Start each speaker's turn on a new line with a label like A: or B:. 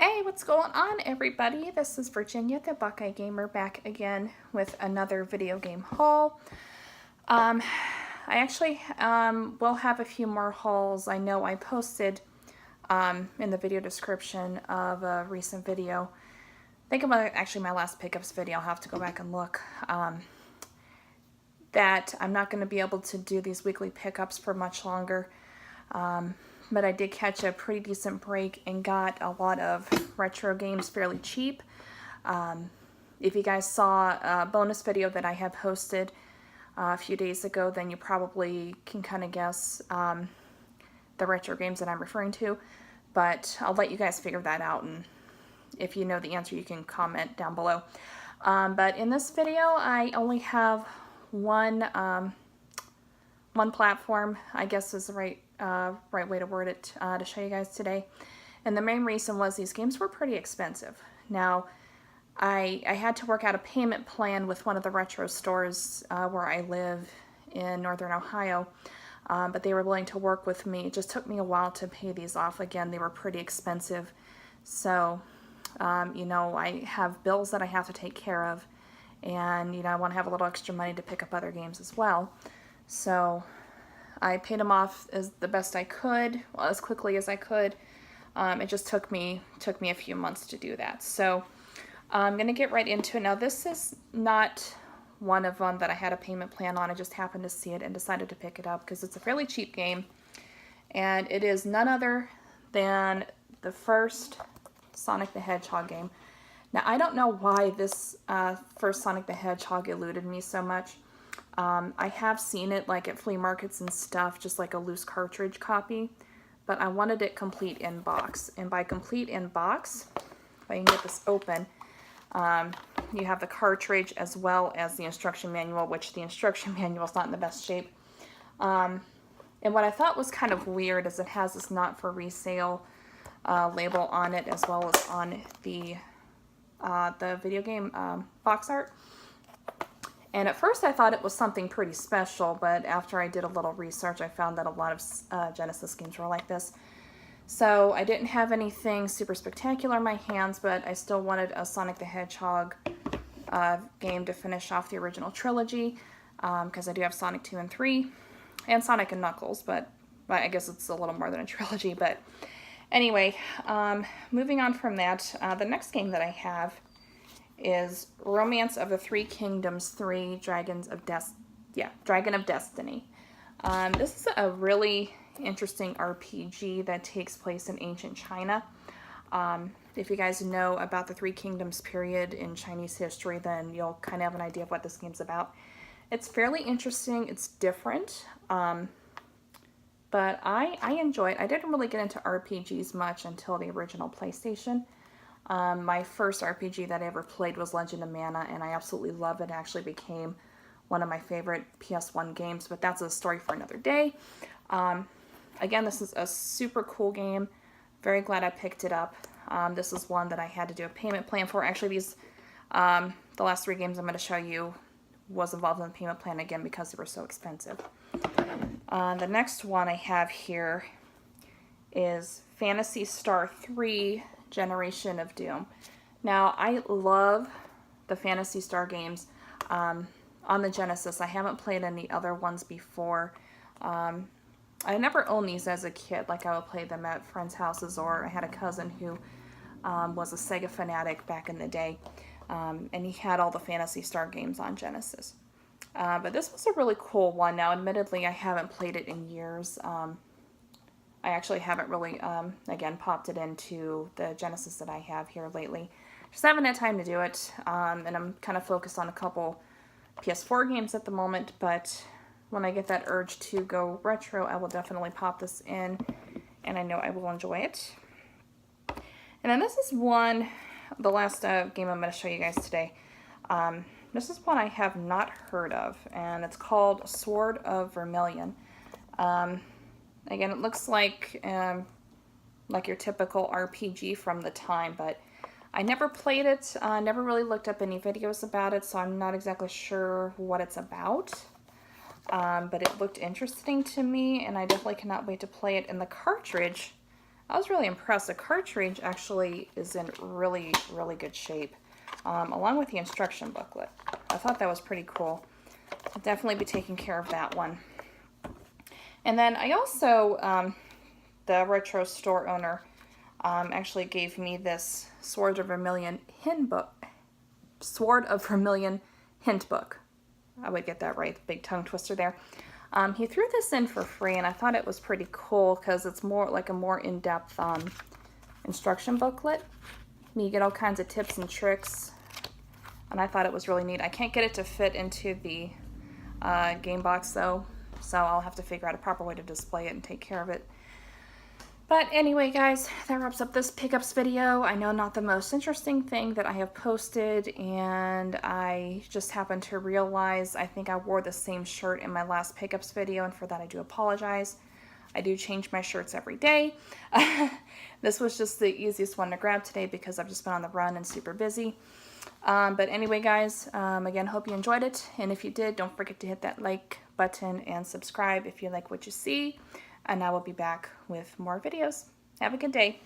A: Hey, what's going on, everybody? This is Virginia, the Buckeye Gamer, back again with another video game haul. I actually will have a few more hauls. I know I posted in the video description of a recent video. I think about actually my last pickups video. I'll have to go back and look. That I'm not going to be able to do these weekly pickups for much longer. But I did catch a pretty decent break and got a lot of retro games fairly cheap. If you guys saw a bonus video that I have posted a few days ago, then you probably can kind of guess the retro games that I'm referring to. But I'll let you guys figure that out, and if you know the answer, you can comment down below. But in this video, I only have one platform, I guess is the right way to word it, to show you guys today. And the main reason was these games were pretty expensive. Now, I had to work out a payment plan with one of the retro stores where I live in Northern Ohio, but they were willing to work with me. It just took me a while to pay these off. Again, they were pretty expensive. So, you know, I have bills that I have to take care of, and, you know, I want to have a little extra money to pick up other games as well. So I paid them off as the best I could, well, as quickly as I could. It just took me a few months to do that. So I'm going to get right into it. Now, this is not one of them that I had a payment plan on. I just happened to see it and decided to pick it up because it's a fairly cheap game. And it is none other than the first Sonic the Hedgehog game. Now, I don't know why this first Sonic the Hedgehog eluded me so much. I have seen it like at flea markets and stuff, just like a loose cartridge copy, but I wanted it complete in box. And by complete in box, if I can get this open, you have the cartridge as well as the instruction manual, which the instruction manual is not in the best shape. And what I thought was kind of weird is it has this not for resale label on it, as well as on the video game box art. And at first I thought it was something pretty special, but after I did a little research, I found that a lot of Genesis games were like this. So I didn't have anything super spectacular in my hands, but I still wanted a Sonic the Hedgehog game to finish off the original trilogy, because I do have Sonic 2 and 3, and Sonic and Knuckles, but I guess it's a little more than a trilogy. But anyway, moving on from that, the next game that I have is Romance of the Three Kingdoms 3 Dragon of Destiny. This is a really interesting RPG that takes place in ancient China. If you guys know about the Three Kingdoms period in Chinese history, then you'll kind of have an idea of what this game's about. It's fairly interesting. It's different, but I enjoy it. I didn't really get into RPGs much until the original PlayStation. My first RPG that I ever played was Legend of Mana, and I absolutely love it. It actually became one of my favorite PS1 games, but that's a story for another day. Again, this is a super cool game. Very glad I picked it up. This is one that I had to do a payment plan for. Actually, these the last three games I'm going to show you was involved in the payment plan again because they were so expensive. The next one I have here is Phantasy Star 3 Generation of Doom. Now, I love the Phantasy Star games on the Genesis. I haven't played any other ones before. I never owned these as a kid. Like, I would play them at friends' houses, or I had a cousin who was a Sega fanatic back in the day, and he had all the Phantasy Star games on Genesis. But this was a really cool one. Now, admittedly, I haven't played it in years. I actually haven't really, again, popped it into the Genesis that I have here lately. Just haven't had time to do it, and I'm kind of focused on a couple PS4 games at the moment, but when I get that urge to go retro, I will definitely pop this in, and I know I will enjoy it. And then this is one, the last game I'm going to show you guys today. This is one I have not heard of, and it's called Sword of Vermilion. Again, it looks like your typical RPG from the time, but I never played it, never really looked up any videos about it, so I'm not exactly sure what it's about. But it looked interesting to me, and I definitely cannot wait to play it. And the cartridge I was really impressed. The cartridge actually is in really, really good shape, along with the instruction booklet. I thought that was pretty cool. I'll definitely be taking care of that one. And then I also, the retro store owner actually gave me this Sword of Vermilion hint book. Sword of Vermilion hint book. I would get that right, big tongue twister there. He threw this in for free, and I thought it was pretty cool because it's more like a more in-depth instruction booklet. You get all kinds of tips and tricks, and I thought it was really neat. I can't get it to fit into the game box though, so I'll have to figure out a proper way to display it and take care of it. But anyway, guys, that wraps up this pickups video. I know not the most interesting thing that I have posted, and I just happened to realize I think I wore the same shirt in my last pickups video, and for that I do apologize. I do change my shirts every day. This was just the easiest one to grab today because I've just been on the run and super busy. But anyway, guys, again, hope you enjoyed it, and if you did, don't forget to hit that like button and subscribe if you like what you see. And I will be back with more videos. Have a good day.